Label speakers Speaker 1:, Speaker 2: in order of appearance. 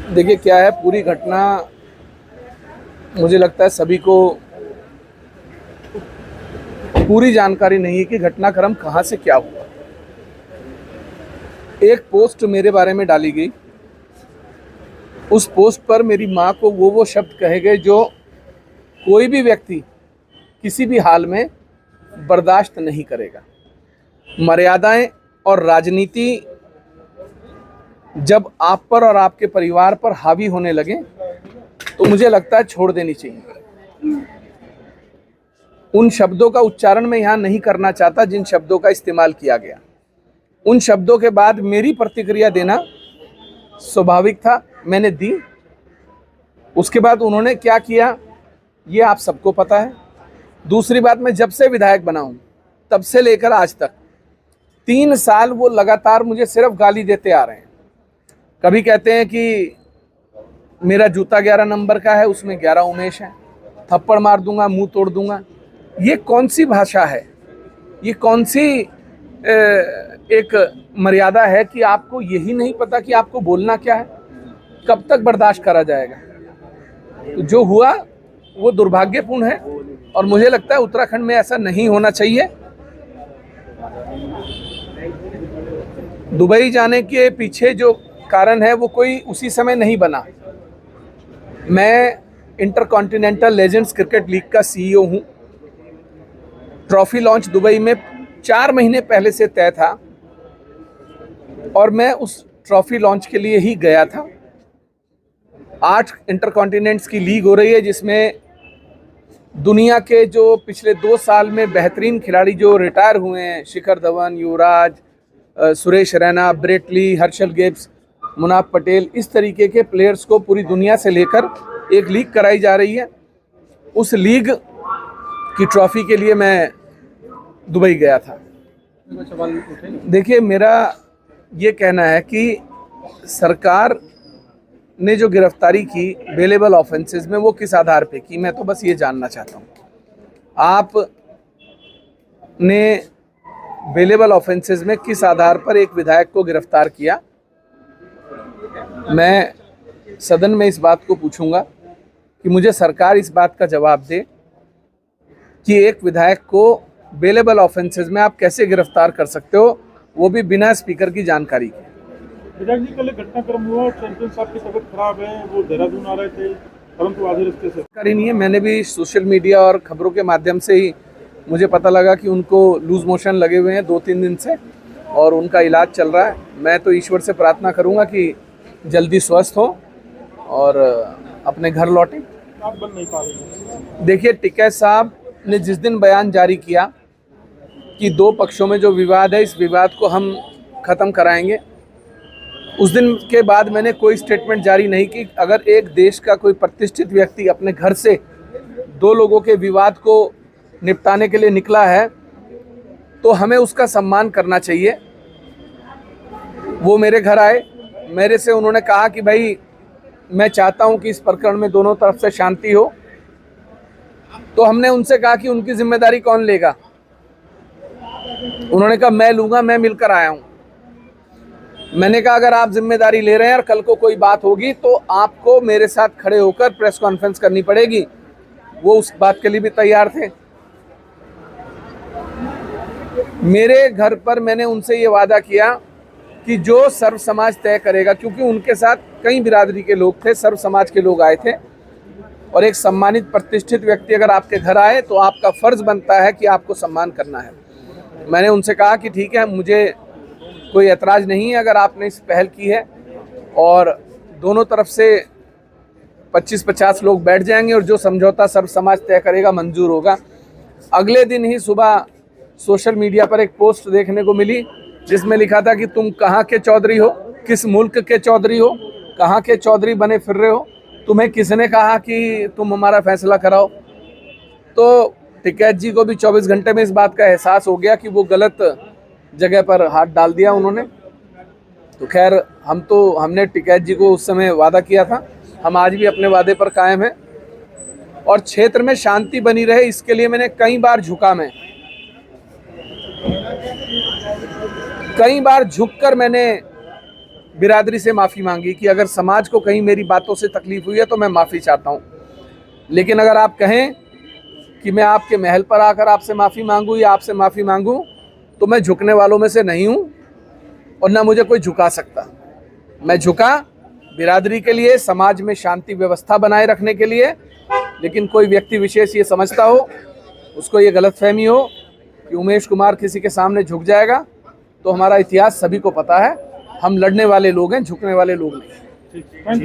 Speaker 1: देखिए क्या है, पूरी घटना मुझे लगता है सभी को पूरी जानकारी नहीं है कि घटनाक्रम कहाँ से क्या हुआ। एक पोस्ट मेरे बारे में डाली गई, उस पोस्ट पर मेरी माँ को वो शब्द कहे गए जो कोई भी व्यक्ति किसी भी हाल में बर्दाश्त नहीं करेगा। मर्यादाएं और राजनीति जब आप पर और आपके परिवार पर हावी होने लगे तो मुझे लगता है छोड़ देनी चाहिए। उन शब्दों का उच्चारण मैं यहाँ नहीं करना चाहता जिन शब्दों का इस्तेमाल किया गया। उन शब्दों के बाद मेरी प्रतिक्रिया देना स्वाभाविक था, मैंने दी। उसके बाद उन्होंने क्या किया ये आप सबको पता है। दूसरी बात, मैं जब से विधायक बना हूँ तब से लेकर आज तक 3 साल वो लगातार मुझे सिर्फ गाली देते आ रहे हैं। कभी कहते हैं कि मेरा जूता 11 नंबर का है, उसमें 11 उमेश है, थप्पड़ मार दूंगा, मुंह तोड़ दूंगा। ये कौन सी भाषा है? ये कौन सी एक मर्यादा है कि आपको यही नहीं पता कि आपको बोलना क्या है? कब तक बर्दाश्त करा जाएगा? तो जो हुआ वो दुर्भाग्यपूर्ण है और मुझे लगता है उत्तराखंड में ऐसा नहीं होना चाहिए। दुबई जाने के पीछे जो कारण है वो कोई उसी समय नहीं बना। मैं इंटरकॉन्टिनेंटल लेजेंड्स क्रिकेट लीग का सीईओ हूँ। ट्रॉफी लॉन्च दुबई में 4 महीने पहले से तय था और मैं उस ट्रॉफी लॉन्च के लिए ही गया था। 8 इंटरकॉन्टिनेंट्स की लीग हो रही है जिसमें दुनिया के जो पिछले 2 साल में बेहतरीन खिलाड़ी जो रिटायर हुए हैं, Shikhar Dhawan, Yuvraj, Suresh Raina, Brett Lee, Herschelle Gibbs, Munaf Patel, इस तरीके के प्लेयर्स को पूरी दुनिया से लेकर एक लीग कराई जा रही है। उस लीग की ट्रॉफी के लिए मैं दुबई गया था। देखिए, मेरा ये कहना है कि सरकार ने जो गिरफ्तारी की बेलेबल ऑफेंसेस में, वो किस आधार पे की, मैं तो बस ये जानना चाहता हूँ। आप ने बेलेबल ऑफेंसेस में किस आधार पर एक विधायक को गिरफ्तार किया? मैं सदन में इस बात को पूछूंगा कि मुझे सरकार इस बात का जवाब दे कि एक विधायक को बेलेबल ऑफेंसेस में आप कैसे गिरफ्तार कर सकते हो, वो भी बिना स्पीकर की जानकारी के।
Speaker 2: विधायक जी, कल घटनाक्रम हुआ, चैंपियन साहब की तबीयत खराब है, वो देहरादून आ रहे थे, परंतु आधे रास्ते से
Speaker 1: जानकारी नहीं है। मैंने भी सोशल मीडिया और खबरों के माध्यम से ही मुझे पता लगा कि उनको लूज मोशन लगे हुए हैं 2-3 दिन से और उनका इलाज चल रहा है। मैं तो ईश्वर से प्रार्थना करूंगा कि जल्दी स्वस्थ हो और अपने घर लौटें।
Speaker 2: आप बन नहीं पा रहे।
Speaker 1: देखिए, टिकैत साहब ने जिस दिन बयान जारी किया कि 2 पक्षों में जो विवाद है, इस विवाद को हम ख़त्म कराएंगे, उस दिन के बाद मैंने कोई स्टेटमेंट जारी नहीं की। अगर एक देश का कोई प्रतिष्ठित व्यक्ति अपने घर से 2 लोगों के विवाद को निपटाने के लिए निकला है तो हमें उसका सम्मान करना चाहिए। वो मेरे घर आए, मेरे से उन्होंने कहा कि भाई मैं चाहता हूं कि इस प्रकरण में दोनों तरफ से शांति हो। तो हमने उनसे कहा कि उनकी जिम्मेदारी कौन लेगा? उन्होंने कहा मैं लूंगा, मैं मिलकर आया हूं। मैंने कहा अगर आप जिम्मेदारी ले रहे हैं और कल को कोई बात होगी तो आपको मेरे साथ खड़े होकर प्रेस कॉन्फ्रेंस करनी पड़ेगी। वो उस बात के लिए भी तैयार थे। मेरे घर पर मैंने उनसे ये वादा किया कि जो सर्व समाज तय करेगा, क्योंकि उनके साथ कई बिरादरी के लोग थे, सर्व समाज के लोग आए थे, और एक सम्मानित प्रतिष्ठित व्यक्ति अगर आपके घर आए तो आपका फर्ज बनता है कि आपको सम्मान करना है। मैंने उनसे कहा कि ठीक है, मुझे कोई ऐतराज़ नहीं है अगर आपने इस पहल की है और दोनों तरफ से 25-50 लोग बैठ जाएंगे और जो समझौता सर्व समाज तय करेगा मंजूर होगा। अगले दिन ही सुबह सोशल मीडिया पर एक पोस्ट देखने को मिली जिसमें लिखा था कि तुम कहाँ के चौधरी हो, किस मुल्क के चौधरी हो, कहाँ के चौधरी बने फिर रहे हो, तुम्हें किसने कहा कि तुम हमारा फैसला कराओ? तो टिकैत जी को भी 24 घंटे में इस बात का एहसास हो गया कि वो गलत जगह पर हाथ डाल दिया उन्होंने। तो खैर, हमने टिकैत जी को उस समय वादा किया था, हम आज भी अपने वादे पर कायम हैं और क्षेत्र में शांति बनी रहे इसके लिए मैंने कई बार झुका। मैं कई बार झुककर मैंने बिरादरी से माफ़ी मांगी कि अगर समाज को कहीं मेरी बातों से तकलीफ हुई है तो मैं माफ़ी चाहता हूँ। लेकिन अगर आप कहें कि मैं आपके महल पर आकर आपसे माफ़ी मांगूँ या आपसे माफ़ी मांगूँ, तो मैं झुकने वालों में से नहीं हूँ और ना मुझे कोई झुका सकता। मैं झुका बिरादरी के लिए, समाज में शांति व्यवस्था बनाए रखने के लिए। लेकिन कोई व्यक्ति विशेष ये समझता हो, उसको ये गलतफहमी हो कि उमेश कुमार किसी के सामने झुक जाएगा, तो हमारा इतिहास सभी को पता है। हम लड़ने वाले लोग हैं, झुकने वाले लोग नहीं।
Speaker 2: ठीक, थैंक यू।